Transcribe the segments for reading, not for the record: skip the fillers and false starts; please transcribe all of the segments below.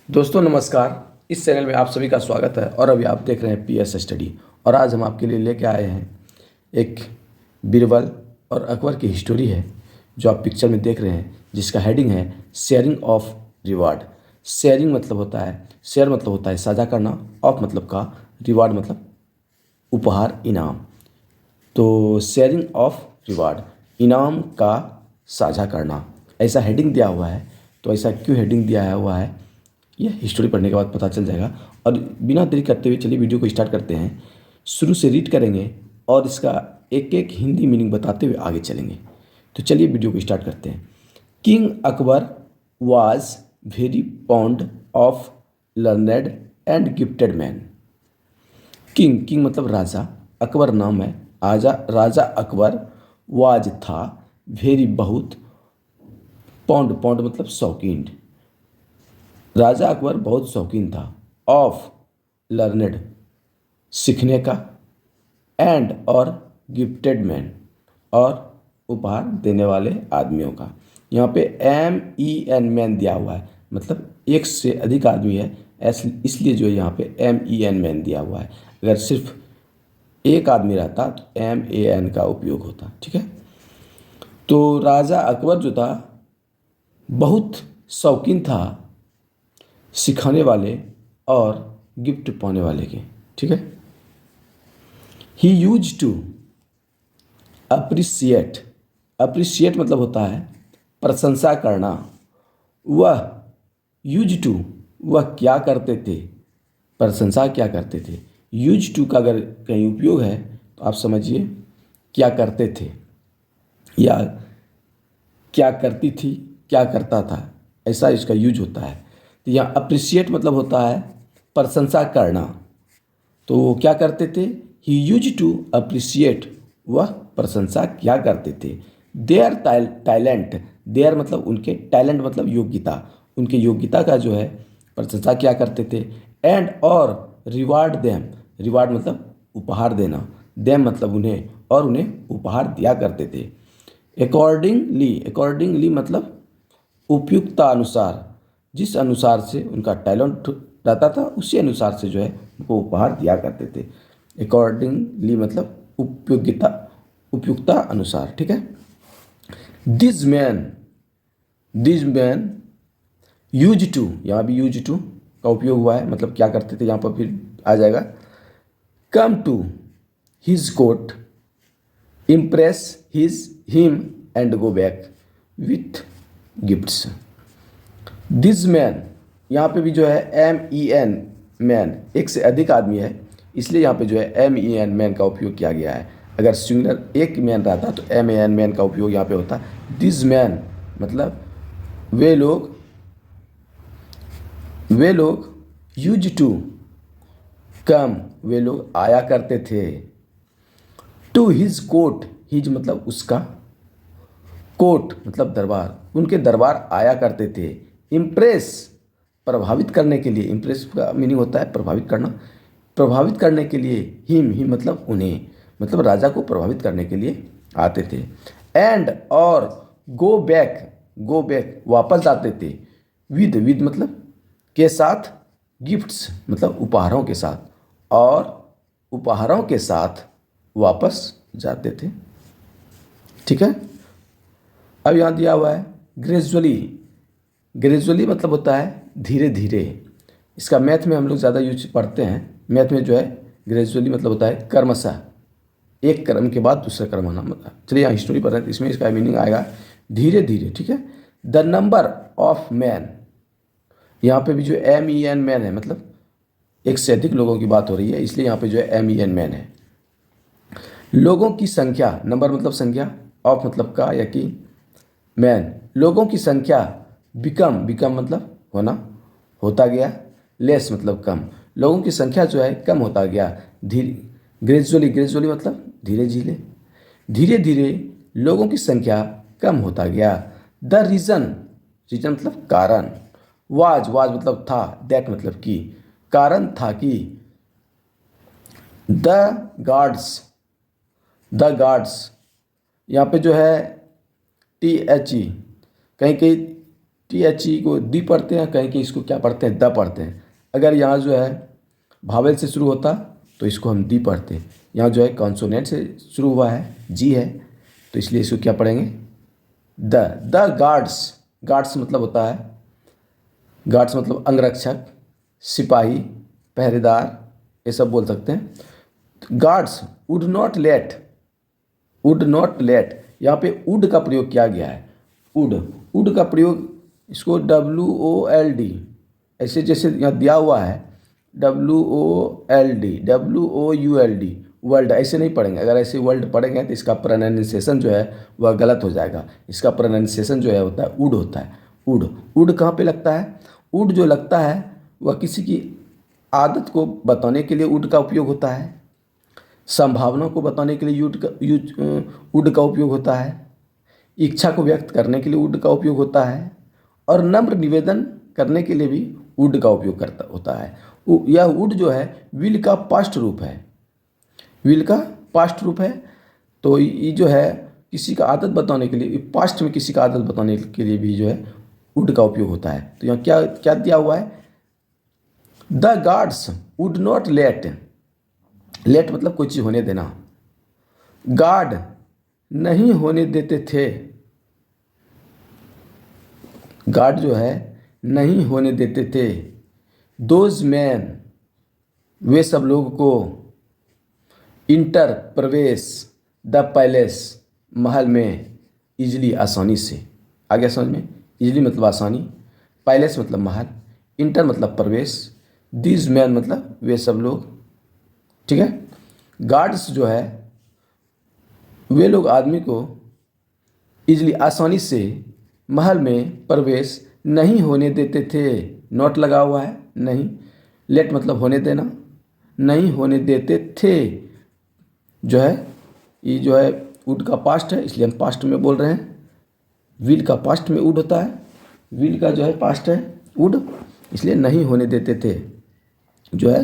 दोस्तों नमस्कार। इस चैनल में आप सभी का स्वागत है और अभी आप देख रहे हैं पीएस स्टडी। और आज हम आपके लिए लेके आए हैं एक बीरबल और अकबर की हिस्टोरी है जो आप पिक्चर में देख रहे हैं, जिसका हेडिंग है शेयरिंग ऑफ रिवार्ड। शेयरिंग मतलब होता है, शेयर मतलब होता है साझा करना, ऑफ मतलब का, रिवार्ड मतलब उपहार, इनाम। तो शेयरिंग ऑफ रिवार्ड, इनाम का साझा करना, ऐसा हेडिंग दिया हुआ है। तो ऐसा क्यों हेडिंग दिया हुआ है यह हिस्ट्री पढ़ने के बाद पता चल जाएगा। और बिना देरी करते हुए चलिए वीडियो को स्टार्ट करते हैं। शुरू से रीड करेंगे और इसका एक एक हिंदी मीनिंग बताते हुए आगे चलेंगे। तो चलिए वीडियो को स्टार्ट करते हैं। King Akbar was very fond of learned and gifted man. King, king मतलब राजा, अकबर नाम है, राजा अकबर, वाज था, वेरी बहुत, पौंड, पौंड मतलब शौकीन, राजा अकबर बहुत शौकीन था, ऑफ लर्नेड सीखने का, एंड और गिफ्टेड मैन और उपहार देने वाले आदमियों का। यहाँ पे MEN मैन दिया हुआ है, मतलब एक से अधिक आदमी है, इसलिए जो है यहाँ पे MEN मैन दिया हुआ है। अगर सिर्फ एक आदमी रहता तो MAN का उपयोग होता। ठीक है। तो राजा अकबर जो था बहुत शौकीन था सिखाने वाले और गिफ्ट पाने वाले के। ठीक है। ही यूज टू अप्रिसिएट, अप्रिसिएट मतलब होता है प्रशंसा करना। वह यूज टू, वह क्या करते थे, प्रशंसा क्या करते थे। यूज टू का अगर कहीं उपयोग है तो आप समझिए क्या करते थे या क्या करती थी, क्या करता था, ऐसा इसका यूज होता है। तो यहाँ अप्रिशिएट मतलब होता है प्रशंसा करना। तो वो क्या करते थे, ही यूज टू अप्रिशिएट, वह प्रशंसा क्या करते थे। देयर टैलेंट, देयर मतलब उनके, टैलेंट मतलब योग्यता, उनके योग्यता का जो है प्रशंसा क्या करते थे। एंड और रिवार्ड देम, रिवार्ड मतलब उपहार देना, देम मतलब उन्हें, और उन्हें उपहार दिया करते थे। अकॉर्डिंगली, अकॉर्डिंगली मतलब उपयुक्ता अनुसार, जिस अनुसार से उनका टैलेंट रहता था उसी अनुसार से जो है उनको उपहार दिया करते थे। अकॉर्डिंगली मतलब उपयोगिता, उपयुक्ता अनुसार। ठीक है। This man, this man use to, यहाँ भी यूज टू का उपयोग हुआ है, मतलब क्या करते थे, यहाँ पर फिर आ जाएगा। Come to his court, impress him and go back with gifts. This man, यहाँ पे भी जो है MEN मैन, एक से अधिक आदमी है, इसलिए यहाँ पे जो है MEN मैन का उपयोग किया गया है। अगर सिंगुलर एक मैन रहता तो MAN मैन का उपयोग यहाँ पे होता। दिस मैन मतलब वे लोग, वे लोग यूज टू कम, वे लोग आया करते थे। टू हिज कोर्ट, हिज मतलब उसका, कोर्ट मतलब दरबार, उनके दरबार आया करते थे। इम्प्रेस प्रभावित करने के लिए, इम्प्रेस का मीनिंग होता है प्रभावित करना, प्रभावित करने के लिए, हिम मतलब उन्हें, मतलब राजा को प्रभावित करने के लिए आते थे। एंड और गो बैक, गो बैक वापस आते थे। विद मतलब के साथ, गिफ्ट्स मतलब उपहारों के साथ, और उपहारों के साथ वापस जाते थे। ठीक है। अब यहाँ दिया हुआ है ग्रेजुअली, ग्रेजुअली मतलब होता है धीरे धीरे। इसका मैथ में हम लोग ज़्यादा यूज पढ़ते हैं। मैथ में जो है ग्रेजुअली मतलब होता है क्रमशः, एक क्रम के बाद दूसरा क्रम आना। मतलब चलिए यहाँ हिस्ट्री पढ़ रहे हैं, इसमें इसका मीनिंग आएगा धीरे धीरे। ठीक है। द नंबर ऑफ मैन, यहाँ पे भी जो MEN मैन है, मतलब एक से अधिक लोगों की बात हो रही है, इसलिए यहाँ पे जो है MEN मैन है। लोगों की संख्या, नंबर मतलब संख्या, ऑफ मतलब का या कि, मैन लोगों की संख्या, बिकम, बिकम मतलब होना, होता गया, लेस मतलब कम, लोगों की संख्या जो है कम होता गया। धीरे, ग्रेजुअली, ग्रेजुअली मतलब धीरे धीरे, धीरे धीरे लोगों की संख्या कम होता गया। द रीज़न, रीज़न मतलब कारण, वाज, वाज मतलब था, दैट मतलब कि, कारण था कि, द गार्ड्स, द गार्ड्स यहाँ पे जो है THE, कहीं कहीं THE को दी पढ़ते हैं, कहीं कि इसको क्या पढ़ते हैं, द पढ़ते हैं। अगर यहाँ जो है भावेल से शुरू होता तो इसको हम दी पढ़ते हैं। यहाँ जो है कॉन्सोनेंट से शुरू हुआ है, जी है, तो इसलिए इसको क्या पढ़ेंगे, द गार्ड्स। गार्ड्स मतलब होता है, गार्ड्स मतलब अंगरक्षक, सिपाही, पहरेदार, ये सब बोल सकते हैं। Guards would not late, would not late, यहाँ पे वुड का प्रयोग किया गया है। वुड, वुड का प्रयोग, इसको WOLD, ऐसे जैसे यहाँ दिया हुआ है WOLD, WOULD, वर्ल्ड, ऐसे नहीं पढ़ेंगे। अगर ऐसे वर्ल्ड पढ़ेंगे तो इसका प्रोनाउंसिएशन जो है वह गलत हो जाएगा। इसका प्रोनाउंसिएशन जो है होता है वुड होता है। वुड, वुड कहाँ पे लगता है, वुड जो लगता है वह किसी की आदत को बताने के लिए वुड का उपयोग होता है, संभावना को बताने के लिए वुड का उपयोग होता है, इच्छा को व्यक्त करने के लिए वुड का उपयोग होता है, और नम्र निवेदन करने के लिए भी वुड का उपयोग करता होता है। यह वुड जो है विल का पास्ट रूप है, विल का पास्ट रूप है। तो ये जो है किसी का आदत बताने के लिए, पास्ट में किसी का आदत बताने के लिए भी जो है वुड का उपयोग होता है। तो यहाँ क्या क्या दिया हुआ है, the guards would not let, let मतलब कोई चीज़ होने देना, गार्ड नहीं होने देते थे, गार्ड जो है नहीं होने देते थे, दोज मैन वे सब लोग को, इंटर प्रवेश, द पैलेस महल में, इजली आसानी से, आ गया समझ में, इजली मतलब आसानी, पैलेस मतलब महल, इंटर मतलब प्रवेश, दीज मैन मतलब वे सब लोग, ठीक है। गार्ड्स जो है वे लोग आदमी को इजली आसानी से महल में प्रवेश नहीं होने देते थे, नॉट लगा हुआ है, नहीं, लेट मतलब होने देना, नहीं होने देते थे जो है, ये जो है वुड का पास्ट है, इसलिए हम पास्ट में बोल रहे हैं। विल का पास्ट में वुड होता है, विल का जो है पास्ट है वुड, इसलिए नहीं होने देते थे जो है।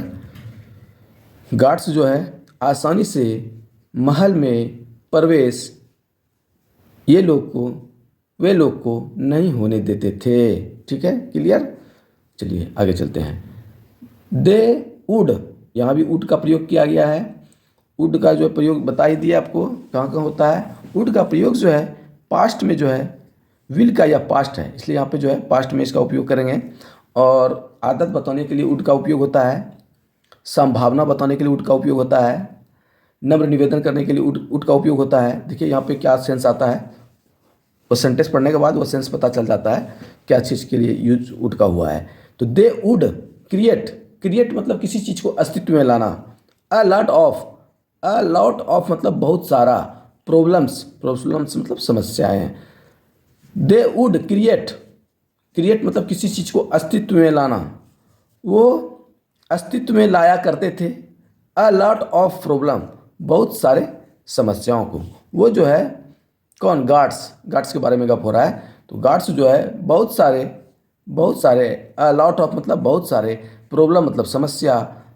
गार्ड्स जो है आसानी से महल में प्रवेश ये लोग को, वे लोग को नहीं होने देते थे, ठीक है, क्लियर। चलिए आगे चलते हैं। दे वुड, यहाँ भी वुड का प्रयोग किया गया है। वुड का जो प्रयोग बता ही दिया आपको कहाँ कहाँ होता है। वुड का प्रयोग जो है पास्ट में जो है, विल का या पास्ट है, इसलिए यहाँ पे जो है पास्ट में इसका उपयोग करेंगे। और आदत बताने के लिए वुड का उपयोग होता है, संभावना बताने के लिए वुड का उपयोग होता है, नम्र निवेदन करने के लिए वुड का उपयोग होता है। देखिए यहाँ पे क्या सेंस आता है, वो सेंटेंस पढ़ने के बाद वो सेंस पता चल जाता है क्या चीज़ के लिए यूज वुड का हुआ है। तो दे वुड क्रिएट, क्रिएट मतलब किसी चीज़ को अस्तित्व में लाना, a lot of, a lot of मतलब बहुत सारा, प्रॉब्लम्स, प्रॉब्लम्स मतलब समस्याएं। दे वुड क्रिएट, क्रिएट मतलब किसी चीज़ को अस्तित्व में लाना, वो अस्तित्व में लाया करते थे, अ लॉट ऑफ प्रॉब्लम बहुत सारे समस्याओं को। वो जो है कौन, गार्ड्स, गार्ड्स के बारे में गप हो रहा है। तो गार्ड्स जो है बहुत सारे, अ लॉट ऑफ मतलब बहुत सारे, प्रॉब्लम मतलब समस्या,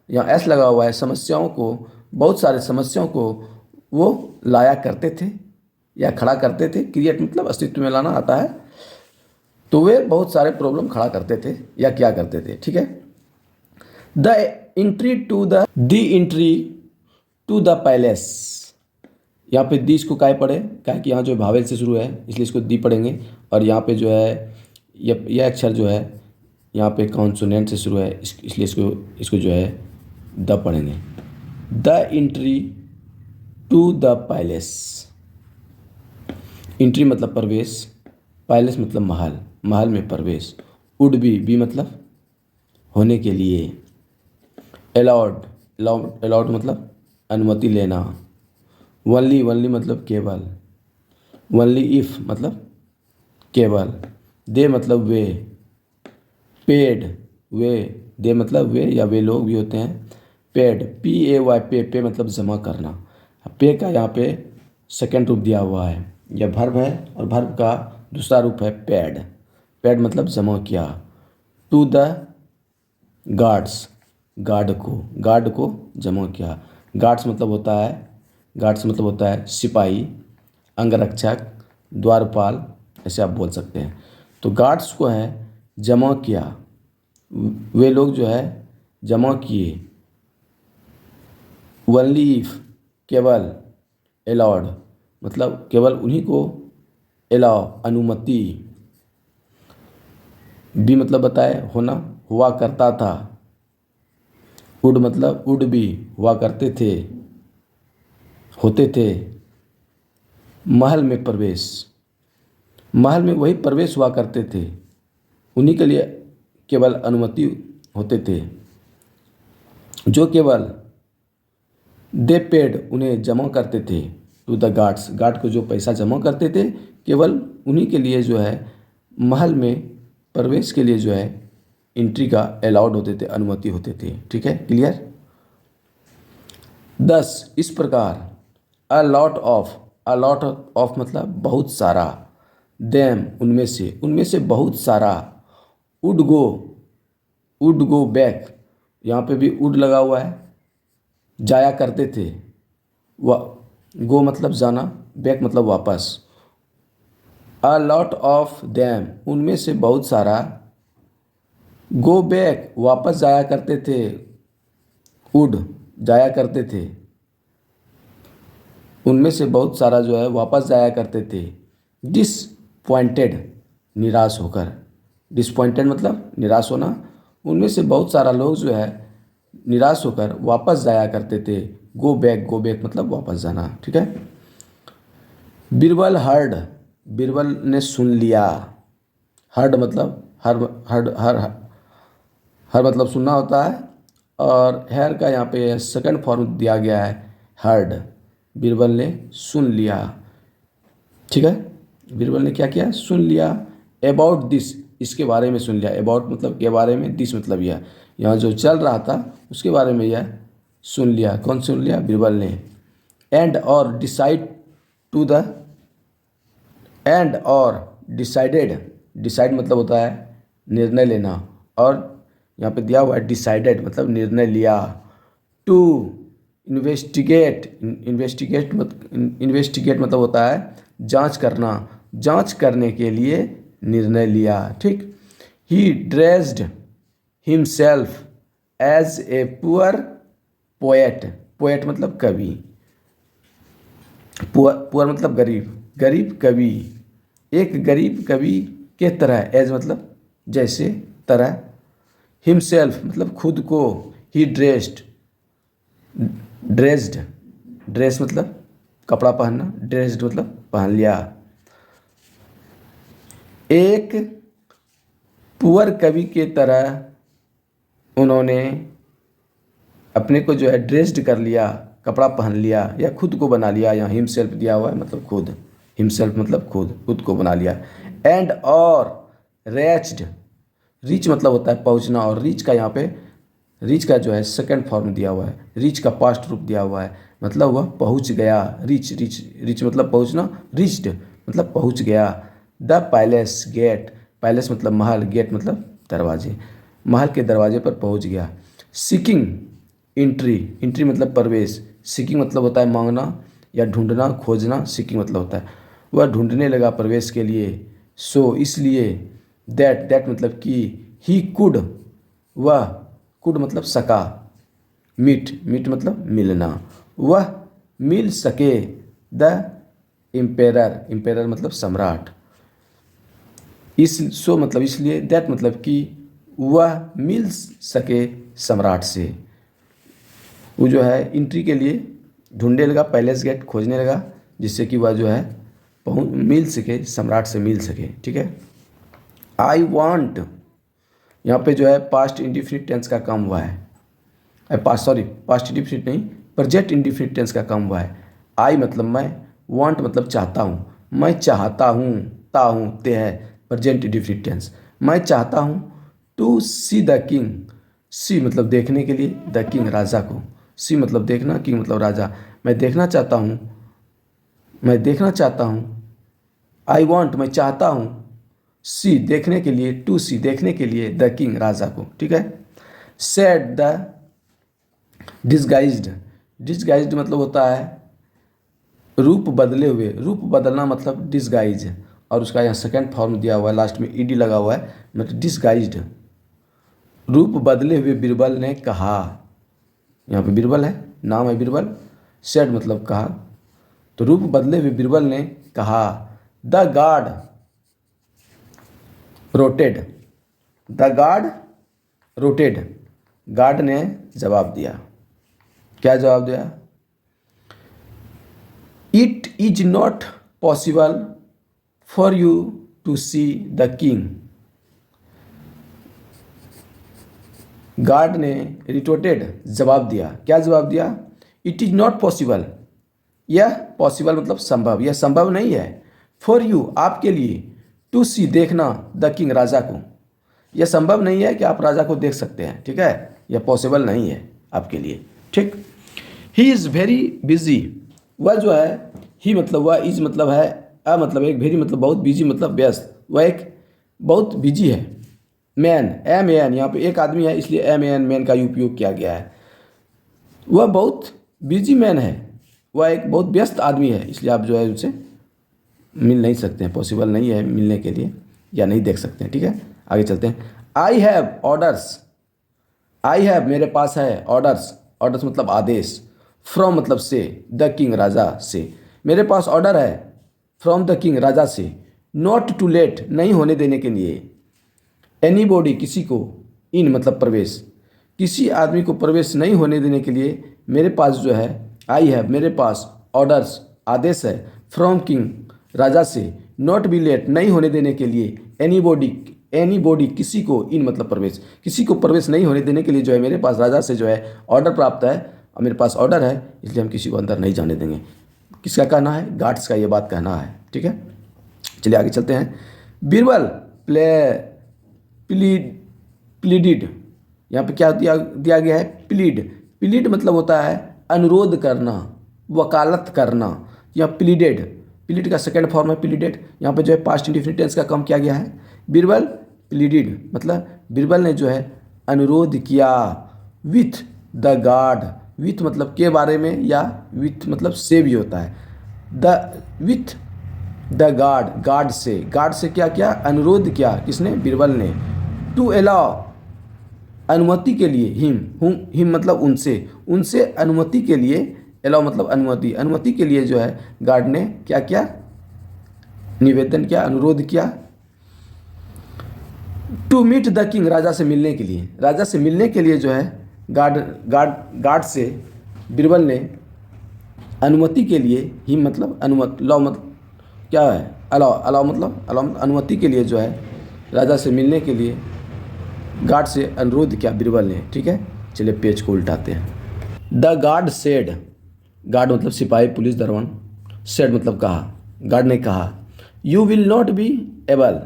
यहाँ एस लगा हुआ है, समस्याओं को, बहुत सारे समस्याओं को वो लाया करते थे या खड़ा करते थे। क्रिएट मतलब अस्तित्व में लाना आता है, तो वे बहुत सारे प्रॉब्लम खड़ा करते थे या क्या करते थे, ठीक है। The entry to the entry to the palace, यहाँ पे दी इसको काय पढ़े, क्या कि यहाँ जो भावेल से शुरू है इसलिए इसको दी पढ़ेंगे। और यहाँ पे जो है यह अक्षर जो है यहाँ पे कॉन्सोनेंट से शुरू है, इसलिए इसको जो है द पढ़ेंगे। The entry to the palace, entry मतलब प्रवेश, पैलेस मतलब महल, महल में प्रवेश, वुड बी मतलब होने के लिए, अलाउड, अलाउड मतलब अनुमति लेना, वनली, वनली मतलब केवल, वनली इफ मतलब केवल, दे मतलब वे, पेड वे, दे मतलब वे या वे लोग भी होते हैं, पेड PAY, पे मतलब जमा करना। पे का यहाँ पे सेकेंड रूप दिया हुआ है, यह भर्ब है और भर्ब का दूसरा रूप है पेड, पेड मतलब जमा किया। टू द गार्ड्स, गार्ड को जमा किया। गार्ड्स मतलब होता है, गार्ड्स मतलब होता है सिपाही, अंगरक्षक, द्वारपाल, ऐसे आप बोल सकते हैं। तो गार्ड्स को है जमा किया, वे लोग जो है जमा किए। ओनली इफ, केवल, अलाउड मतलब केवल उन्हीं को अलाउ अनुमति। बी मतलब बताए होना, हुआ करता था। वुड मतलब वुड भी, हुआ करते थे, होते थे। महल में प्रवेश, महल में वही प्रवेश हुआ करते थे, उन्हीं के लिए केवल अनुमति होते थे। जो केवल दे पेड, उन्हें जमा करते थे, टू द गार्ड्स, गार्ड को जो पैसा जमा करते थे केवल उन्हीं के लिए जो है महल में प्रवेश के लिए जो है एंट्री का अलाउड होते थे, अनुमति होते थे। ठीक है, क्लियर। 10 इस प्रकार, अ लॉट ऑफ मतलब बहुत सारा, देम उनमें से बहुत सारा, वुड गो बैक, यहाँ पे भी वुड लगा हुआ है, जाया करते थे। गो मतलब जाना, बैक मतलब वापस। अ लॉट ऑफ देम उनमें से बहुत सारा, गो बैक वापस जाया करते थे, वुड जाया करते थे, उनमें से बहुत सारा जो है वापस जाया करते थे। डिसपॉइंटेड निराश होकर, डिसपॉइंटेड मतलब निराश होना, उनमें से बहुत सारा लोग जो है निराश होकर वापस जाया करते थे। गो बैक मतलब वापस जाना। ठीक है। बीरबल हर्ड, बीरबल ने सुन लिया। हर्ड मतलब हर मतलब सुनना होता है, और हेयर का यहाँ पे सेकंड फॉर्म दिया गया है हर्ड। बीरबल ने सुन लिया। ठीक है, बीरबल ने क्या किया, सुन लिया। अबाउट दिस, इसके बारे में सुन लिया। अबाउट मतलब के बारे में, दिस मतलब यह, यहाँ जो चल रहा था उसके बारे में यह सुन लिया। कौन सुन लिया, बीरबल ने। एंड और डिसाइड टू द, एंड और डिसाइडेड, डिसाइड मतलब होता है निर्णय लेना, और यहाँ पे दिया हुआ है डिसाइडेड मतलब निर्णय लिया। टू इन्वेस्टिगेट, इन्वेस्टिगेट मतलब होता है जांच करना, जांच करने के लिए निर्णय लिया। ठीक। He dressed himself as a poor poet, poet मतलब कवि, पुअर मतलब गरीब, गरीब कवि, एक गरीब कवि के तरह, एज मतलब जैसे, तरह। हिमसेल्फ मतलब खुद को। ही ड्रेस्ड, ड्रेस मतलब कपड़ा पहनना, ड्रेस्ड मतलब पहन लिया। एक पुअर कवि के तरह उन्होंने अपने को जो है ड्रेस्ड कर लिया, कपड़ा पहन लिया, या खुद को बना लिया। यहाँ हिमसेल्फ दिया हुआ है मतलब खुद, हिमसेल्फ मतलब खुद को बना लिया। एंड और रेच्ड, रीच मतलब होता है पहुँचना, और रीच का यहाँ पे, रीच का जो है सेकंड फॉर्म दिया हुआ है, रीच का पास्ट रूप दिया हुआ है, मतलब वह पहुँच गया। रीच मतलब पहुँचना, रीच्ड मतलब पहुँच गया। द पैलेस गेट, पैलेस मतलब महल, गेट मतलब दरवाजे, महल के दरवाजे पर पहुँच गया। सीकिंग एंट्री, एंट्री मतलब प्रवेश, सीकिंग मतलब होता है मांगना या ढूंढना, खोजना, सीकिंग मतलब होता है वह ढूंढने लगा प्रवेश के लिए। सो इसलिए, दैट मतलब कि, ही कुड, वह, कुड मतलब सका, मीट मतलब मिलना, वह मिल सके। द एम्पेरर मतलब सम्राट। सो मतलब इसलिए, दैट मतलब कि वह मिल सके सम्राट से। वो जो है एंट्री के लिए ढूंढने लगा, पैलेस गेट खोजने लगा, जिससे कि वह जो है मिल सके, सम्राट से मिल सके। ठीक है। आई वांट, यहाँ पे जो है पास्ट इंडिफिनिट टेंस का काम हुआ है, पास्ट इंडिफिनिट नहीं, प्रेजेंट इंडिफिनिट टेंस का काम हुआ है। आई मतलब मैं, वांट मतलब चाहता हूँ, मैं चाहता हूँ, ते है प्रेजेंट इंडिफिनिट टेंस। मैं चाहता हूँ टू सी द किंग, सी मतलब देखने के लिए, द किंग राजा को, सी मतलब देखना, किंग मतलब राजा। मैं देखना चाहता हूँ, आई वॉन्ट मैं चाहता हूँ, सी देखने के लिए, टू सी देखने के लिए, द किंग राजा को। ठीक है। सेड द डिस्गाइज्ड, मतलब होता है रूप बदले हुए, रूप बदलना मतलब डिस्गाइज, और उसका यहाँ सेकंड फॉर्म दिया हुआ है, लास्ट में ईडी लगा हुआ है, मतलब डिसगाइज्ड। रूप बदले हुए बीरबल ने कहा, यहाँ पे बीरबल है, नाम है बीरबल, सेड मतलब कहा, तो रूप बदले हुए बीरबल ने कहा, the guard retorted, the guard retorted, guard ने जवाब दिया। क्या जवाब दिया? It is not possible for you to see the king. Guard ने रिटोटेड जवाब दिया। क्या जवाब दिया? इट इज नॉट पॉसिबल, यह पॉसिबल मतलब संभव, यह संभव नहीं है, फॉर यू आपके लिए, टू सी देखना, द किंग राजा को, यह संभव नहीं है कि आप राजा को देख सकते हैं, ठीक है, यह पॉसिबल नहीं है आपके लिए, ठीक। ही इज़ वेरी बिजी, वह जो है, ही मतलब वह, इज मतलब है, अ मतलब एक, वेरी मतलब बहुत, बिजी मतलब व्यस्त, वह एक बहुत बिजी है। मैन, एम ए एन, यहाँ पे एक आदमी है इसलिए एम ए एन, मैन का उपयोग किया गया है। वह बहुत बिजी मैन है, वह एक बहुत व्यस्त आदमी है, इसलिए आप जो है उनसे मिल नहीं सकते हैं, पॉसिबल नहीं है मिलने के लिए, या नहीं देख सकते हैं, ठीक है। आगे चलते हैं। I have orders, I have मेरे पास है, ऑर्डर्स, ऑर्डर्स मतलब आदेश, फ्रॉम मतलब से, द किंग राजा से, मेरे पास ऑर्डर है फ्रॉम द किंग राजा से, नॉट टू लेट नहीं होने देने के लिए, एनी बॉडी किसी को, इन मतलब प्रवेश, किसी आदमी को प्रवेश नहीं होने देने के लिए मेरे पास जो है, आई हैव मेरे पास, ऑर्डर्स आदेश है, फ्रॉम किंग राजा से, नॉट बी लेट नहीं होने देने के लिए, एनी बॉडी किसी को, इन मतलब प्रवेश, किसी को प्रवेश नहीं होने देने के लिए जो है मेरे पास राजा से जो है ऑर्डर प्राप्त है, और मेरे पास ऑर्डर है, इसलिए हम किसी को अंदर नहीं जाने देंगे। किसका कहना है? गार्ड्स का ये बात कहना है, ठीक है। चलिए आगे चलते हैं। बीरबल प्लीडिड, यहाँ पे क्या दिया गया है? प्लीड, प्लीड मतलब होता है अनुरोध करना, वकालत करना, या प्लीडेड, प्लीड का सेकंड फॉर्म है प्लीडेड, यहाँ पे जो है पास्ट इंडेफिनिट टेंस का काम किया गया है। बीरबल प्लीडिड मतलब बीरबल ने जो है अनुरोध किया, विथ द गार्ड, विथ मतलब के बारे में, या विथ मतलब से भी होता है, विथ द गार्ड, गार्ड से क्या किया? अनुरोध किया, किसने? बीरबल ने, टू अलाउ अनुमति के लिए, हिम मतलब उनसे अनुमति के लिए, अलाउ मतलब अनुमति के लिए जो है गार्ड ने क्या किया? निवेदन किया, अनुरोध किया, टू मीट द किंग राजा से मिलने के लिए, राजा से मिलने के लिए जो है गार्ड से बीरबल ने अनुमति के लिए, हिम मतलब अनुमति, लॉ मतलब क्या है? अलाउ मतलब अनुमति के लिए जो है राजा से मिलने के लिए गार्ड से अनुरोध किया बीरबल ने, ठीक है। चलिए पेज को उल्टाते हैं। द गार्ड सेड, गार्ड मतलब सिपाही, पुलिस, दरबान, सेड मतलब कहा, गार्ड ने कहा, you will not be able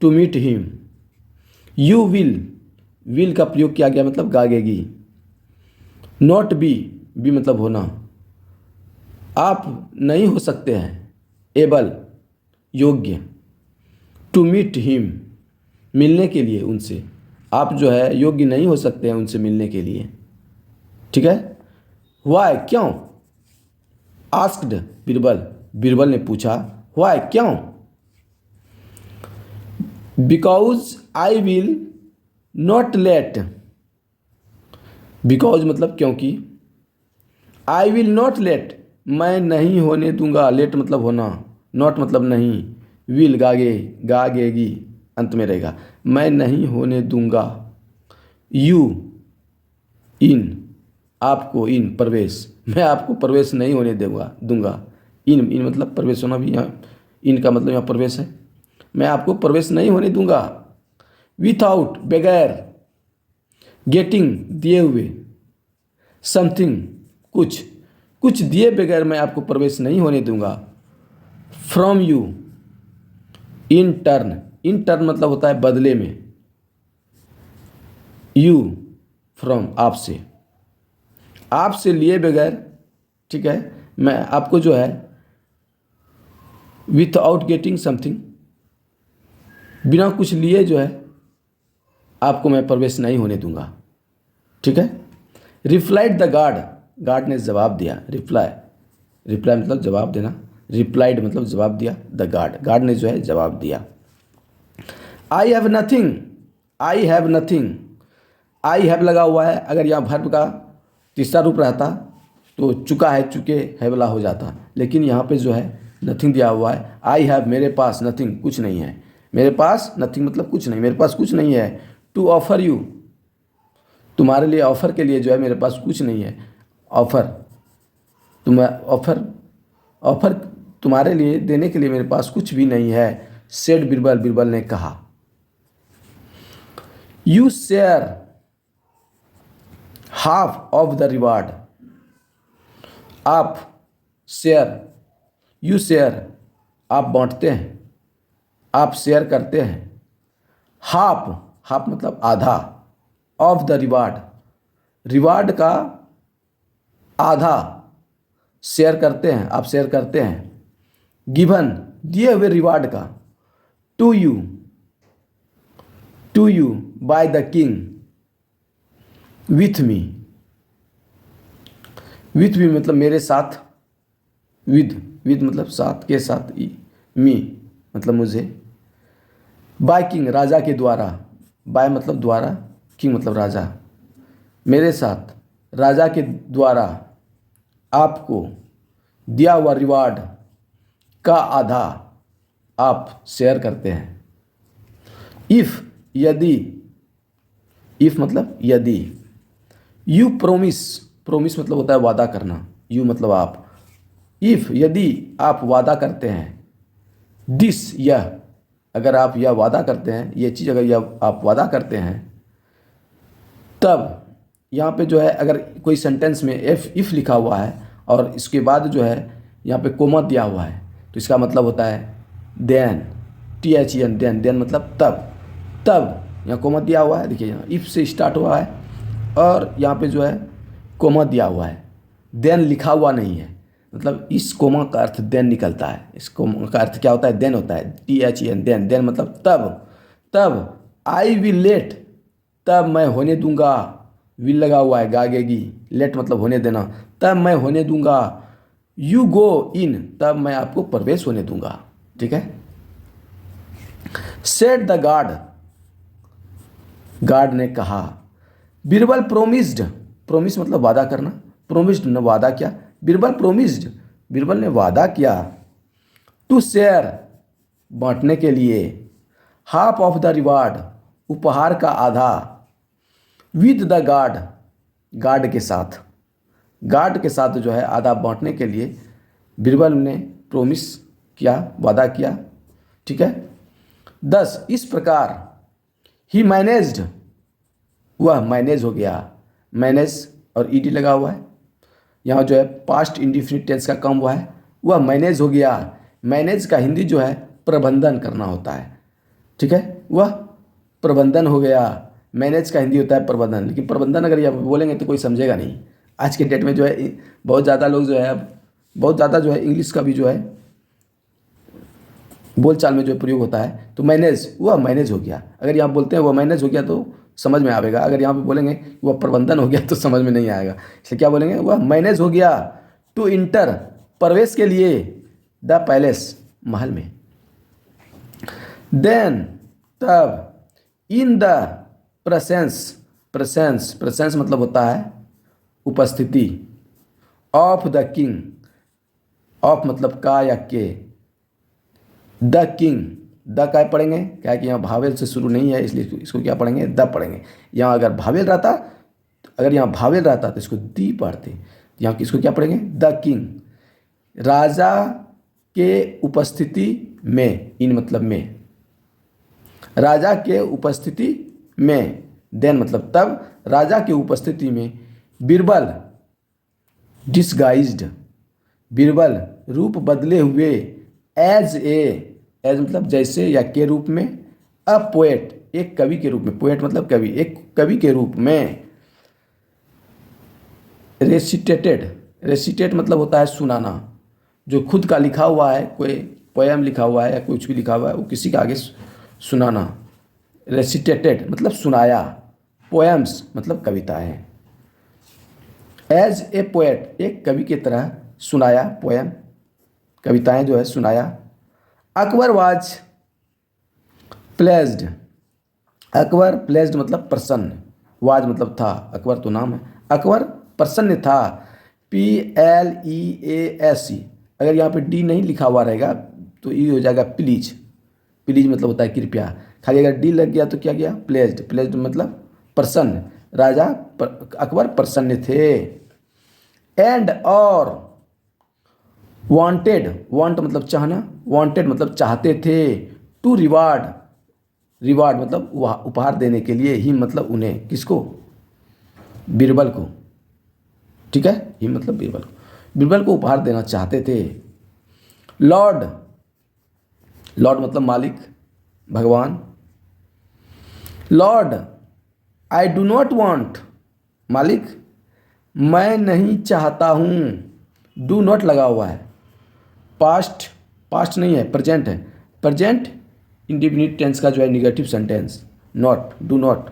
to meet him, you will का प्रयोग किया गया मतलब गागेगी, नॉट बी मतलब होना, आप नहीं हो सकते हैं, एबल योग्य, टू मीट हिम मिलने के लिए उनसे, आप जो है योग्य नहीं हो सकते हैं उनसे मिलने के लिए, ठीक है। वाई क्यों? आस्क्ड बीरबल ने पूछा, वाई क्यों? Because I will not let, because मतलब क्योंकि, आई विल नॉट लेट मैं नहीं होने दूंगा, लेट मतलब होना, नॉट मतलब नहीं, विल गागेगी अंत में रहेगा, मैं नहीं होने दूंगा, यू इन आपको, इन प्रवेश, मैं आपको प्रवेश नहीं होने दूंगा, इन मतलब प्रवेश होना भी, यहाँ इन का मतलब यहाँ प्रवेश है, मैं आपको प्रवेश नहीं होने दूंगा, विथआउट बगैर, गेटिंग दिए हुए, समथिंग कुछ दिए बगैर मैं आपको प्रवेश नहीं होने दूंगा, फ्रॉम यू इन टर्न मतलब होता है बदले में, यू फ्रॉम आपसे लिए बगैर, ठीक है, मैं आपको जो है विथआउट गेटिंग समथिंग, बिना कुछ लिए जो है आपको मैं प्रवेश नहीं होने दूंगा, ठीक है। रिप्लाइड द गार्ड ने जवाब दिया, रिप्लाई मतलब जवाब देना, रिप्लाइड मतलब जवाब दिया, द गार्ड, गार्ड ने जो है जवाब दिया। I have nothing, I have nothing, I have लगा हुआ है, अगर यहाँ वर्ब का तीसरा रूप रहता तो चुका है, चुके है वाला हो जाता, लेकिन यहाँ पे जो है नथिंग दिया हुआ है। आई हैव मेरे पास, नथिंग कुछ नहीं है, मेरे पास नथिंग मतलब कुछ नहीं, मेरे पास कुछ नहीं है। टू ऑफर यू, तुम्हारे लिए, ऑफर के लिए जो है मेरे पास कुछ नहीं है। ऑफर, ऑफर तुम्हारे लिए देने के लिए मेरे पास कुछ भी नहीं है। सेड बिरबल, बिरबल ने कहा। You share half of the reward, आप शेयर, यू शेयर आप बांटते हैं, आप शेयर करते हैं। हाफ, हाफ मतलब आधा, ऑफ द रिवार्ड, रिवार्ड का आधा शेयर करते हैं, आप शेयर करते हैं। गिवन दिए हुए रिवार्ड का, to you, to you by the king, with me, with me मतलब मेरे साथ, विद, विद मतलब साथ, के साथ, मी मतलब मुझे। बाय किंग राजा के द्वारा, बाय मतलब द्वारा, किंग मतलब राजा, मेरे साथ राजा के द्वारा आपको दिया हुआ रिवार्ड का आधा आप शेयर करते हैं। इफ यदि, इफ मतलब यदि। यू प्रोमिस, प्रोमिस मतलब होता है वादा करना, यू मतलब आप। इफ यदि आप वादा करते हैं, दिस यह, अगर आप यह वादा करते हैं, ये चीज़ अगर यह आप वादा करते हैं, तब यहाँ पे जो है अगर कोई सेंटेंस में इफ लिखा हुआ है और इसके बाद जो है यहाँ पे कोमा दिया हुआ है, तो इसका मतलब होता है देन, THEN, देन, देन मतलब तब, तब यहाँ कोमा दिया हुआ है, देखिए यहाँ इफ से स्टार्ट हुआ है और यहाँ पे जो है कोमा दिया हुआ है, देन लिखा हुआ नहीं है, मतलब इस कोमा का अर्थ देन निकलता है। इस कोमा का अर्थ क्या होता है? देन होता है, THEN, देन, देन मतलब तब, तब आई विल लेट, तब मैं होने दूंगा, विल लगा हुआ है, गागेगी, लेट मतलब होने देना, तब मैं होने दूंगा। यू गो इन, तब मैं आपको प्रवेश होने दूंगा, ठीक है। सेड द गार्ड, गार्ड ने कहा। बिरबल प्रोमिस्ड, प्रोमिस मतलब वादा करना, प्रोमिस्ड ने वादा किया, बिरबल प्रोमिस्ड, बिरबल ने वादा किया। टू शेयर बांटने के लिए, हाफ ऑफ द रिवार्ड उपहार का आधा, विद द गार्ड, गार्ड के साथ, गार्ड के साथ जो है आधा बांटने के लिए बिरबल ने प्रोमिस किया, वादा किया, ठीक है। 10 इस प्रकार ही मैनेज्ड, वह मैनेज हो गया, मैनेज और ईडी लगा हुआ है, यहाँ जो है पास्ट इंडिफिनिट टेंस का काम हुआ है, वह मैनेज हो गया। मैनेज का हिंदी जो है प्रबंधन करना होता है, ठीक है, वह प्रबंधन हो गया। मैनेज का हिंदी होता है प्रबंधन, लेकिन प्रबंधन अगर आप बोलेंगे तो कोई समझेगा नहीं। आज के डेट में जो है बहुत ज़्यादा लोग जो है अब बहुत ज़्यादा जो है इंग्लिश का भी जो है बोलचाल में जो प्रयोग होता है, तो मैनेज, वह मैनेज हो गया, अगर यहाँ बोलते हैं वह मैनेज हो गया तो समझ में आएगा, अगर यहाँ पे बोलेंगे वह प्रबंधन हो गया तो समझ में नहीं आएगा, इसलिए क्या बोलेंगे? वह मैनेज हो गया। टू इंटर प्रवेश के लिए, द पैलेस महल में। देन तब, in the presence, presence, presence मतलब होता है उपस्थिति, ऑफ द किंग, ऑफ मतलब का या के, द किंग, द क्या पढ़ेंगे, क्या कि यहाँ भावेल से शुरू नहीं है इसलिए इसको क्या पढ़ेंगे? द पढ़ेंगे। यहाँ अगर भावेल रहता, अगर यहाँ भावेल रहता तो इसको दी पढ़ते, यहाँ किसको क्या पढ़ेंगे? द किंग, राजा के उपस्थिति में, इन मतलब में, राजा के उपस्थिति में, देन मतलब तब, राजा के उपस्थिति में, बिरबल डिसगाइज्ड, बिरबल रूप बदले हुए, एज ए, एज मतलब जैसे या के रूप में, अ पोएट एक कवि के रूप में, पोएट मतलब कवि, एक कवि के रूप में, रेसिटेटेड, रेसिटेट मतलब होता है सुनाना, जो खुद का लिखा हुआ है, कोई पोएम लिखा हुआ है या कुछ भी लिखा हुआ है वो किसी के आगे सुनाना, रेसिटेटेड मतलब सुनाया, पोएम्स मतलब कविताएं। एज ए पोएट एक कवि की तरह सुनाया, पोएम कविताएं जो है सुनाया। Akbar was pledged, Akbar pledged मतलब प्रसन्न, वाज मतलब था, अकबर तो नाम है, अकबर प्रसन्न था। PLEASE, अगर यहाँ पे डी नहीं लिखा हुआ रहेगा तो ई हो जाएगा प्लीज, प्लीज मतलब होता है कृपया, खाली अगर डी लग गया तो क्या गया प्लेज्ड, प्लेज्ड मतलब प्रसन्न, राजा अकबर प्रसन्न थे। एंड और वांटेड, वांट मतलब चाहना, वांटेड मतलब चाहते थे, टू रिवार्ड, रिवार्ड मतलब उपहार देने के लिए, ही मतलब उन्हें, किसको, बीरबल को, ठीक है, ही मतलब बीरबल को, बीरबल को उपहार देना चाहते थे। लॉर्ड, लॉर्ड मतलब मालिक, भगवान। Lord I do not want, मालिक मैं नहीं चाहता हूँ, डू नॉट लगा हुआ है, पास्ट, पास्ट नहीं है प्रेजेंट है, प्रेजेंट इंडिफिनिट टेंस का जो है negative sentence, not, do not,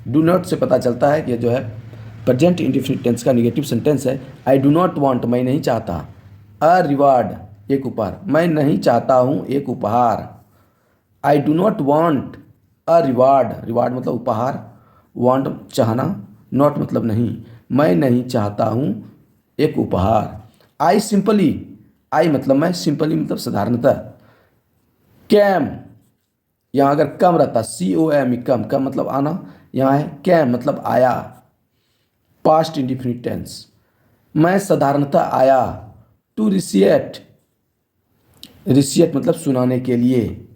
do not से पता चलता है कि जो है प्रेजेंट इंडिफिनिट टेंस का निगेटिव सेंटेंस है। आई डू नॉट वांट मैं नहीं चाहता, अ रिवार्ड एक उपहार, मैं नहीं चाहता हूँ एक उपहार। I do not want a reward, reward मतलब उपहार, वांट चाहना, नॉट मतलब नहीं, मैं नहीं चाहता हूँ एक उपहार। आई सिंपली, आई मतलब मैं, सिंपली मतलब साधारणतः। कैम, यहाँ अगर कम रहता COM, कम, कम मतलब आना, यहाँ है कैम मतलब आया, पास्ट इंडिफिनिट टेंस, मैं साधारणतः आया। टू रिसिएट, रिसिएट मतलब सुनाने के लिए।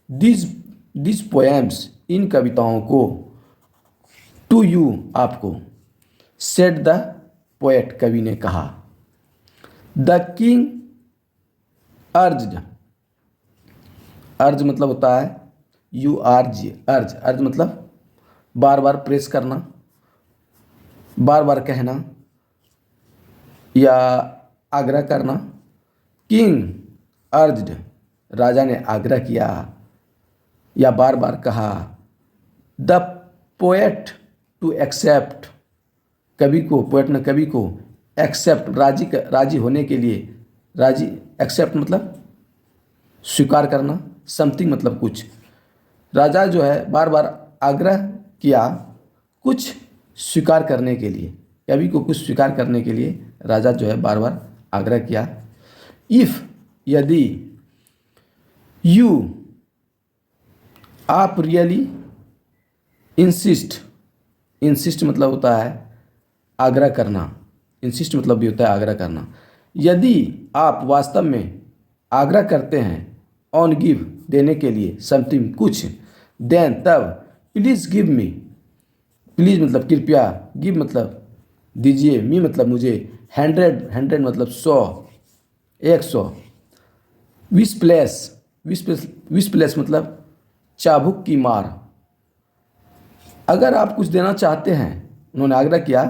दिस पोएम्स, इन कविताओं को। टू यू आपको। सेड द पोएट, कवि ने कहा। द किंग अर्ज्ड, अर्ज मतलब होता है URG, अर्ज, अर्ज मतलब बार बार प्रेस करना, बार बार कहना या आग्रह करना। किंग अर्ज्ड, राजा ने आग्रह किया या बार बार कहा। द पोएट टू एक्सेप्ट, कवि को, पोएट ने कवि को एक्सेप्ट, राजी, राजी होने के लिए, राजी, एक्सेप्ट मतलब स्वीकार करना, समथिंग मतलब कुछ, राजा जो है बार बार आग्रह किया कुछ स्वीकार करने के लिए, कवि को कुछ स्वीकार करने के लिए राजा जो है बार बार आग्रह किया। इफ़ यदि, यू आप रियली इंसिस्ट, इंसिस्ट मतलब होता है आग्रह करना, इंसिस्ट मतलब भी होता है आग्रह करना। यदि आप वास्तव में आग्रह करते हैं, ऑन गिव देने के लिए, समथिंग कुछ, देन तब, प्लीज़ गिव मी, प्लीज़ मतलब कृपया, गिव मतलब दीजिए, मी मतलब मुझे, 100, 100 मतलब 100, 100। विश प्लेस, विश प्लेस मतलब चाबुक की मार। अगर आप कुछ देना चाहते हैं, उन्होंने आग्रह किया,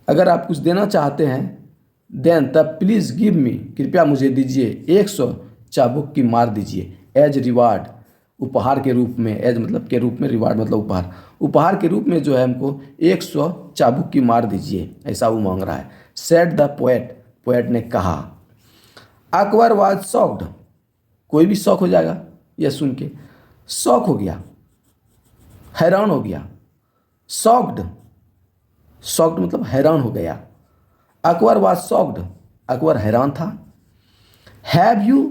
अगर आप कुछ देना चाहते हैं, देन तब प्लीज़ गिव मी, कृपया मुझे दीजिए 100 चाबुक की मार दीजिए, एज रिवार्ड, उपहार के रूप में, एज मतलब के रूप में, रिवार्ड मतलब उपहार, उपहार के रूप में जो है हमको 100 चाबुक की मार दीजिए, ऐसा वो मांग रहा है। सेड द पोएट, पोएट ने कहा। अकबर वाज शॉक्ड, कोई भी शौक हो जाएगा यह सुन के, शौक हो गया, हैरान हो गया। शॉक्ड, शॉक्ड मतलब हैरान हो गया। अकबर वाज शॉक्ड, अकबर हैरान था। Have you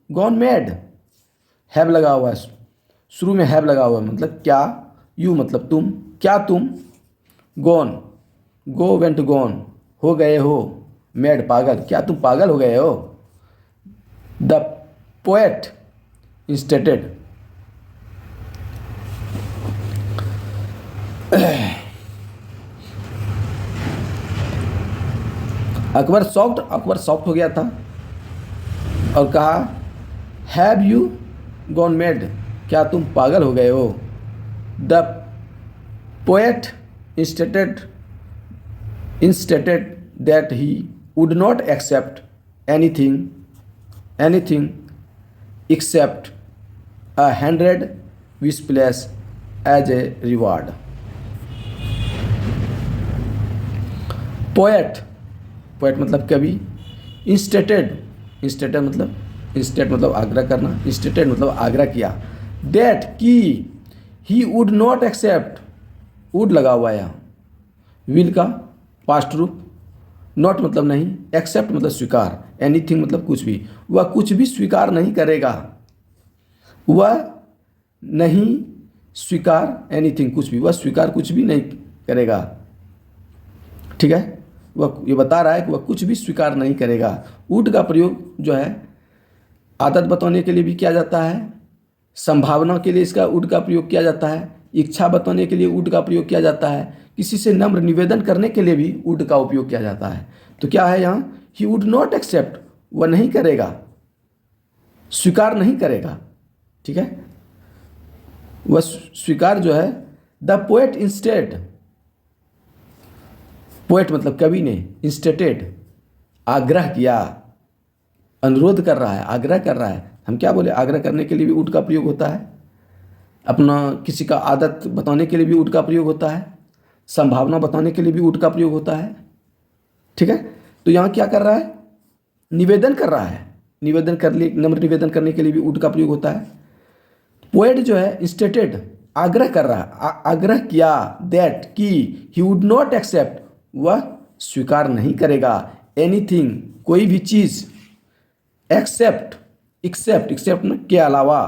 gone mad, have लगा हुआ है, शुरू में हैव लगा हुआ है मतलब क्या, यू मतलब तुम, क्या तुम, गॉन, गो वेंट गॉन, हो गए हो, मैड पागल, क्या तुम पागल हो गए हो। The poet insisted, Akbar shocked, Akbar shocked हो गया था और कहा, हैव यू गॉन मैड, क्या तुम पागल हो गए हो। The poet insisted that he would not accept anything except 100 wish plays as a reward. Poet, poet मतलब कवि, इंस्टेटेड, इंस्टेट मतलब आग्रह करना, इंस्टेटेड मतलब आग्रह किया, दैट कि he would not accept, would लगा हुआ है यहाँ, विल का पास्ट रूप, नॉट मतलब नहीं, एक्सेप्ट मतलब स्वीकार, एनीथिंग मतलब कुछ भी, वह कुछ भी स्वीकार नहीं करेगा, वह नहीं स्वीकार एनीथिंग कुछ भी, वह स्वीकार कुछ भी नहीं करेगा। ठीक है, वह ये बता रहा है कि वह कुछ भी स्वीकार नहीं करेगा। वुड का प्रयोग जो है आदत बताने के लिए भी किया जाता है, संभावना के लिए इसका वुड का प्रयोग किया जाता है, इच्छा बताने के लिए वुड का प्रयोग किया जाता है, किसी से नम्र निवेदन करने के लिए भी वुड का उपयोग किया जाता है। तो क्या है यहाँ, ही वुड नॉट एक्सेप्ट, वह नहीं करेगा, स्वीकार नहीं करेगा। ठीक है, वह स्वीकार जो है, द पोएट इंस्टेड, पोएट मतलब कवि ने, इंस्टेटेड आग्रह किया, अनुरोध कर रहा है, आग्रह कर रहा है। हम क्या बोले, आग्रह करने के लिए भी वुड का प्रयोग होता है, अपना किसी का आदत बताने के लिए भी वुड का प्रयोग होता है, संभावना बताने के लिए भी वुड का प्रयोग होता है। ठीक है, तो यहाँ क्या कर रहा है, निवेदन कर रहा है, निवेदन कर लिए, नम्र निवेदन करने के लिए भी वुड का प्रयोग होता है। पोएट जो है इंस्टेटेड आग्रह कर रहा है, आग्रह किया, दैट कि ही वुड नॉट एक्सेप्ट, वह स्वीकार नहीं करेगा, एनीथिंग कोई भी चीज़, एक्सेप्ट के अलावा,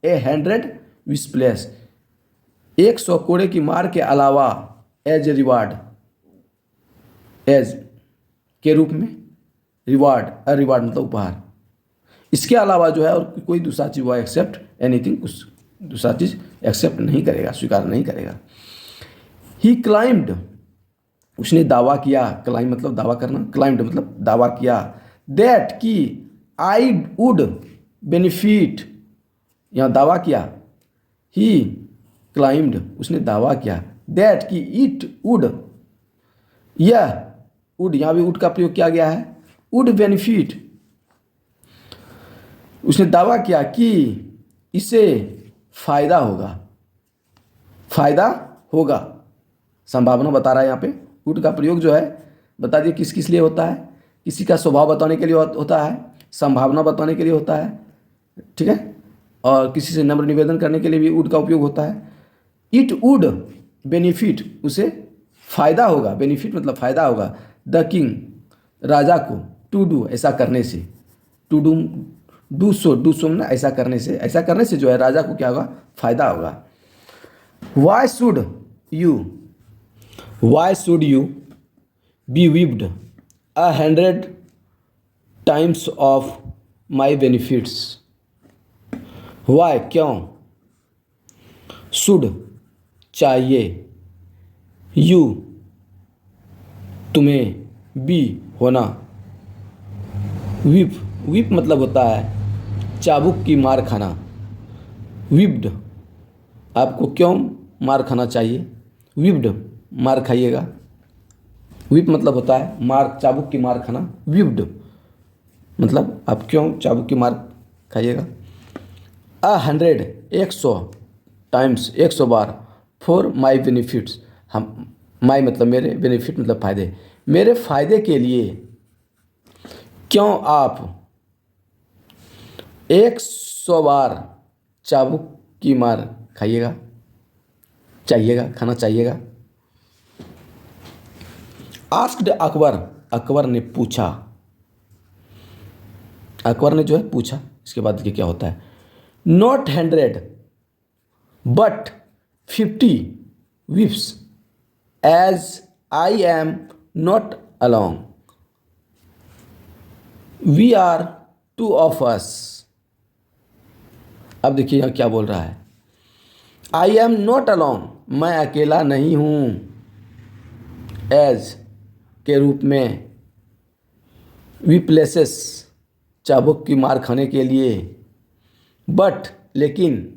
100 विस्प्लेस 100 कोड़े की मार के अलावा, एज ए रिवार्ड, एज के रूप में, रिवार्ड, रिवार्ड मतलब उपहार, इसके अलावा जो है और कोई दूसरा चीज़ वह एक्सेप्ट एनीथिंग, उस दूसरा चीज़ एक्सेप्ट नहीं करेगा, स्वीकार नहीं करेगा। ही क्लाइम्ड, उसने दावा किया, क्लाइम मतलब दावा करना, क्लाइम्ड मतलब दावा किया, दैट कि आई वुड बेनिफिट, यहाँ दावा किया, ही क्लाइम्ड उसने दावा किया, दैट कि इट वुड, यह वुड, यहाँ भी वुड का प्रयोग किया गया है, वुड बेनिफिट, उसने दावा किया कि इसे फायदा होगा, फायदा होगा, संभावना बता रहा है यहाँ पे। वुड का प्रयोग जो है बता दिए किस किस लिए होता है, किसी का स्वभाव बताने के लिए होता है, संभावना बताने के लिए होता है। ठीक है, और किसी से नम्र निवेदन करने के लिए भी वुड का उपयोग होता है। इट वुड बेनिफिट, उसे फायदा होगा, बेनिफिट मतलब फायदा होगा, द किंग, राजा को, टू डू ऐसा करने से, टू डू सो ना ऐसा करने से जो है राजा को क्या होगा, फायदा होगा। Why should you be whipped 100 times of my benefits, why क्यों, शुड चाहिए, यू तुम्हें, बी होना, विप मतलब होता है चाबुक की मार खाना, विप्ड आपको क्यों मार खाना चाहिए, विप्ड मार खाइएगा, विप मतलब होता है मार, चाबुक की मार खाना, विप्ड मतलब आप क्यों चाबुक की मार खाइएगा। 100 times 100 bar, for my benefits, हम, माई मतलब मेरे, बेनिफिट मतलब फ़ायदे, मेरे फ़ायदे के लिए क्यों आप 100 बार चाबुक की मार खाइएगा, खाना चाहिएगा। आस्क्ड अकबर, अकबर ने पूछा, अकबर ने जो है पूछा, इसके बाद देखिए क्या होता है, not 100 but 50 whips as I am not along, we are two of us. अब देखिए यहाँ क्या बोल रहा है, आई एम नॉट अलोंग, मैं अकेला नहीं हूँ, एज के रूप में, वी प्लेसेस चाबुक की मार खाने के लिए, बट लेकिन,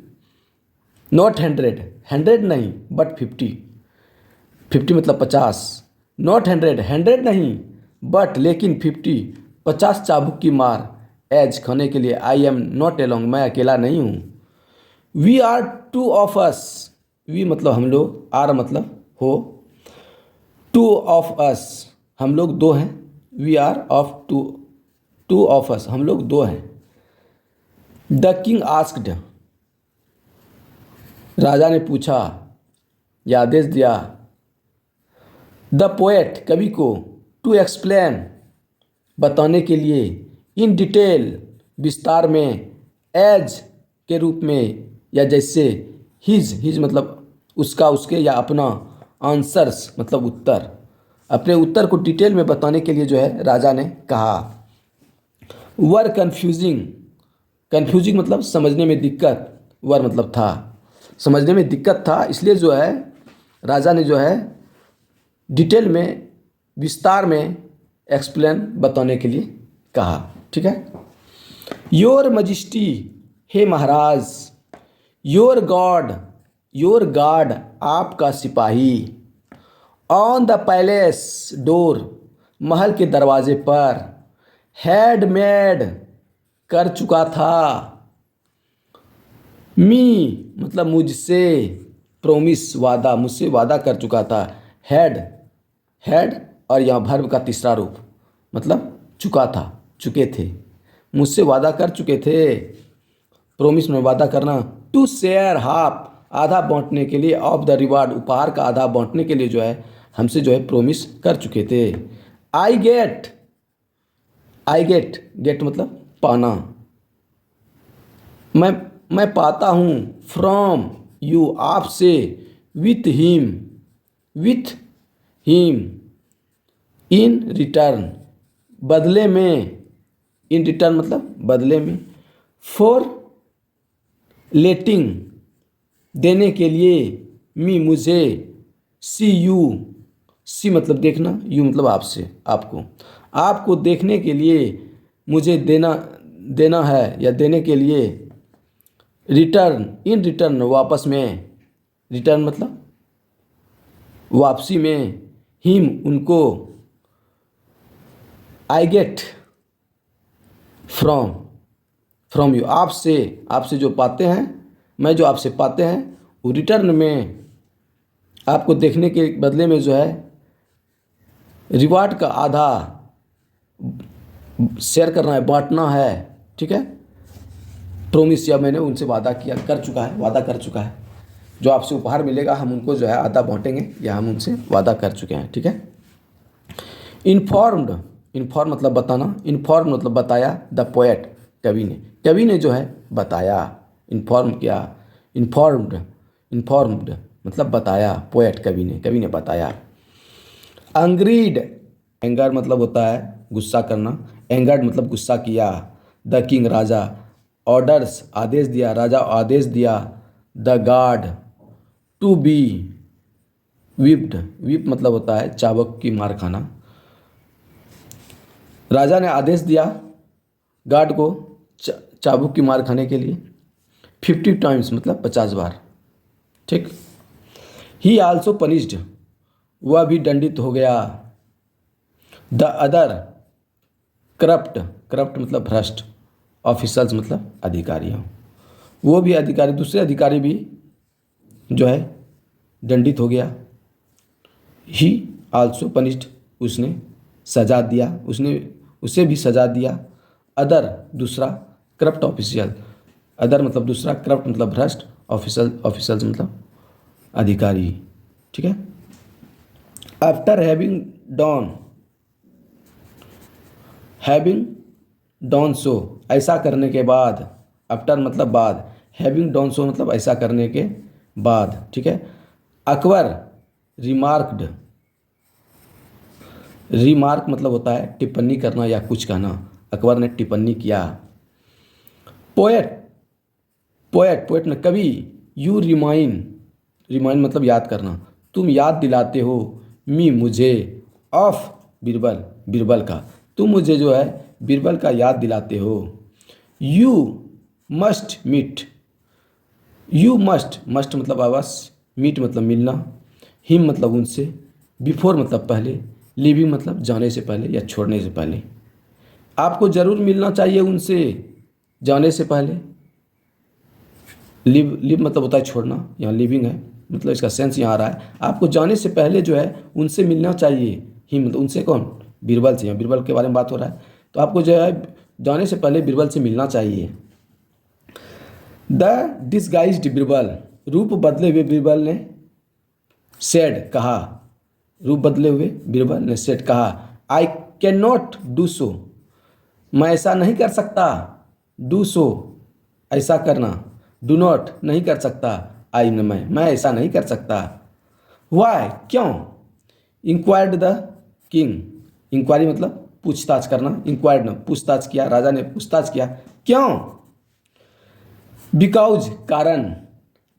नॉट 100 नहीं, बट 50 मतलब 50, नॉट 100 नहीं, बट लेकिन 50 चाबुक की मार, एज खाने के लिए, आई एम नॉट अलोंग मैं अकेला नहीं हूँ, we are two of us, we मतलब हम लोग, आर मतलब हो, टू ऑफ अस हम लोग दो हैं, we are of two 2 of us, हम लोग 2 हैं। द किंग आस्क्ड, राजा ने पूछा या आदेश दिया। द पोएट, कवि को। टू एक्सप्लेन, बताने के लिए। इन डिटेल, विस्तार में। एज, के रूप में या जैसे। हिज मतलब उसका, उसके या अपना। आंसर्स मतलब उत्तर, अपने उत्तर को डिटेल में बताने के लिए जो है राजा ने कहा। वर कन्फ्यूजिंग, कन्फ्यूजिंग मतलब समझने में दिक्कत। वर मतलब था, समझने में दिक्कत था, इसलिए जो है राजा ने जो है डिटेल में, विस्तार में एक्सप्लेन, बताने के लिए कहा। ठीक है। योर मजिस्टी, हे महाराज। योर गॉड, योर गार्ड, आपका सिपाही। ऑन द पैलेस डोर, महल के दरवाजे पर। हैड मेड, कर चुका था। मी मतलब मुझसे। प्रोमिस, वादा, मुझसे वादा कर चुका था। हैड, हैड और यहाँ वर्ब का तीसरा रूप मतलब चुका था, चुके थे, मुझसे वादा कर चुके थे। प्रोमिस में वादा करना। टू शेयर हाफ, आधा बांटने के लिए। ऑफ द रिवार्ड, उपहार का आधा बांटने के लिए जो है हमसे जो है प्रोमिस कर चुके थे। I get, I get, get मतलब पाना। मैं पाता हूँ। फ्रॉम यू, आपसे। With him, with him. In return, बदले में। इन रिटर्न मतलब बदले में। फॉर लेटिंग, देने के लिए। मी, मुझे। सी यू, सी मतलब देखना, यू मतलब आपसे, आपको। आपको देखने के लिए मुझे देना है या देने के लिए। रिटर्न, इन रिटर्न, वापस में। रिटर्न मतलब वापसी में। हिम, उनको। आई गेट फ्रॉम यू, आपसे, आपसे जो पाते हैं, मैं जो आपसे पाते हैं वो रिटर्न में आपको देखने के बदले में जो है रिवार्ड का आधा शेयर करना है, बांटना है। ठीक है। प्रोमिस, या मैंने उनसे वादा किया, कर चुका है, वादा कर चुका है। जो आपसे उपहार मिलेगा हम उनको जो है आधा बांटेंगे, या हम उनसे वादा कर चुके हैं। ठीक है। इन्फॉर्म्ड, इन्फॉर्म मतलब बताना। इन्फॉर्म मतलब बताया। द पोएट, कवि ने जो है बताया, इन्फॉर्म किया। इन्फॉर्म्ड, इन्फॉर्म्ड मतलब बताया। पोएट, कवि ने बताया। एंग्रीड, एंगर मतलब होता है गुस्सा करना। एंगर्ड मतलब गुस्सा किया। द किंग, राजा। ऑर्डर्स, आदेश दिया, राजा आदेश दिया। The guard, to be whipped, whip मतलब होता है चाबुक की मार खाना। राजा ने आदेश दिया गार्ड को चाबुक की मार खाने के लिए। 50 टाइम्स मतलब 50 बार। ठीक। ही आल्सो पनिश्ड, वह भी दंडित हो गया। द अदर करप्ट, करप्ट मतलब भ्रष्ट। ऑफिसर्स मतलब अधिकारियों, वो भी अधिकारी, दूसरे अधिकारी भी जो है दंडित हो गया। ही आल्सो पनिश्ड, उसने सजा दिया, उसे भी सजा दिया। अदर दूसरा, करप्ट ऑफिशियल। अदर मतलब दूसरा, करप्ट मतलब भ्रष्ट, ऑफिसर्स मतलब अधिकारी। ठीक है। आफ्टर हैविंग डॉन सो, ऐसा करने के बाद। आफ्टर मतलब बाद, हैविंग डॉन सो मतलब ऐसा करने के बाद। ठीक है। अकबर रिमार्क्ड, रिमार्क मतलब होता है टिप्पणी करना या कुछ कहना। अकबर ने टिप्पणी किया। पोएट, पोएट ने कवि। यू रिमाइंड मतलब याद करना, तुम याद दिलाते हो। मी, मुझे। ऑफ बीरबल, बीरबल का, तुम मुझे जो है बीरबल का याद दिलाते हो। You must meet, you must मतलब अवश्य। मीट मतलब मिलना। हिम मतलब उनसे। बिफोर मतलब पहले। लिविंग मतलब जाने से पहले या छोड़ने से पहले। आपको ज़रूर मिलना चाहिए उनसे जाने से पहले। लिव मतलब होता है छोड़ना, यहाँ लिविंग है, मतलब इसका सेंस यहाँ आ रहा है। आपको जाने से पहले जो है उनसे मिलना चाहिए। ही मतलब उनसे कौन? बीरबल से, यहाँ बीरबल के बारे में बात हो रहा है। तो आपको जो है जाने से पहले बीरबल से मिलना चाहिए। द डिसगाइज्ड बीरबल, रूप बदले हुए बीरबल ने सेड, कहा, रूप बदले हुए बीरबल ने सेड, कहा, I can not do so, मैं ऐसा नहीं कर सकता, डू सो, ऐसा करना, डू नॉट, नहीं कर सकता, आई न, मैं ऐसा नहीं कर सकता, वाई, क्यों, इंक्वायर्ड द किंग, इंक्वायरी मतलब पूछताछ करना, इंक्वायर्ड न, पूछताछ किया, राजा ने पूछताछ किया, क्यों, बिकॉज, कारण,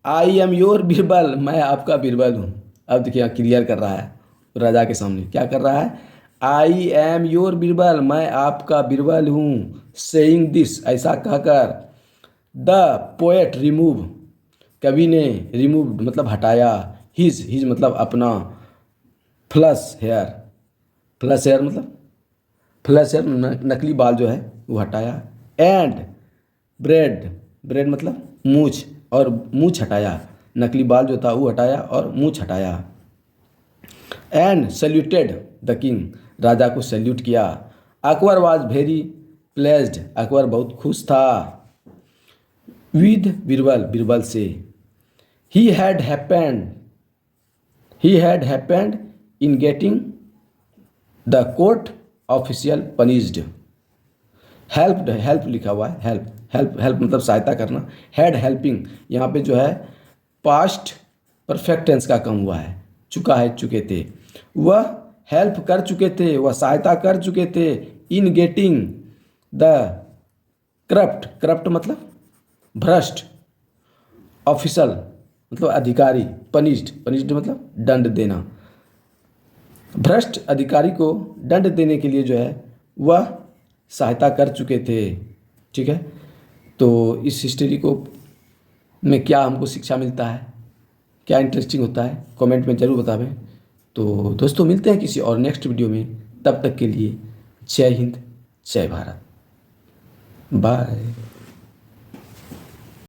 आई एम योर बीरबल, मैं आपका बीरबल हूँ। अब देखिए क्लियर कर रहा है राजा के सामने, क्या कर रहा है, आई एम योर बीरबल, मैं आपका बीरबल हूँ, सेइंग दिस, ऐसा कहकर, द पोएट रिमूव, कवि ने, रिमूव मतलब हटाया, हिज मतलब अपना, फ्लस हेयर, फ्लस हेयर मतलब फ्लस हेयर नकली बाल जो है वो हटाया, एंड ब्रेड मतलब मूछ, और मूछ हटाया, नकली बाल जो था वो हटाया और मूछ हटाया, एंड सैल्यूटेड द किंग, राजा को सैल्यूट किया, Akbar was very placed, Akbar बहुत खुश था, विद बीरबल, बीरबल से, he had happened in getting the court official punished, help लिखा हुआ है, हेल्प मतलब सहायता करना, हैड हेल्पिंग, यहाँ पे जो है पास्ट परफेक्ट टेंस का काम हुआ है, चुका है, चुके थे, वह हेल्प कर चुके थे, वह सहायता कर चुके थे, इन गेटिंग द करप्ट मतलब भ्रष्ट, ऑफिसल मतलब अधिकारी, पनिश्ड मतलब दंड देना, भ्रष्ट अधिकारी को दंड देने के लिए जो है वह सहायता कर चुके थे। ठीक है, तो इस हिस्ट्री को में क्या हमको शिक्षा मिलता है, क्या इंटरेस्टिंग होता है, कमेंट में ज़रूर बतावें। तो दोस्तों मिलते हैं किसी और नेक्स्ट वीडियो में, तब तक के लिए जय हिंद, जय भारत, बाय।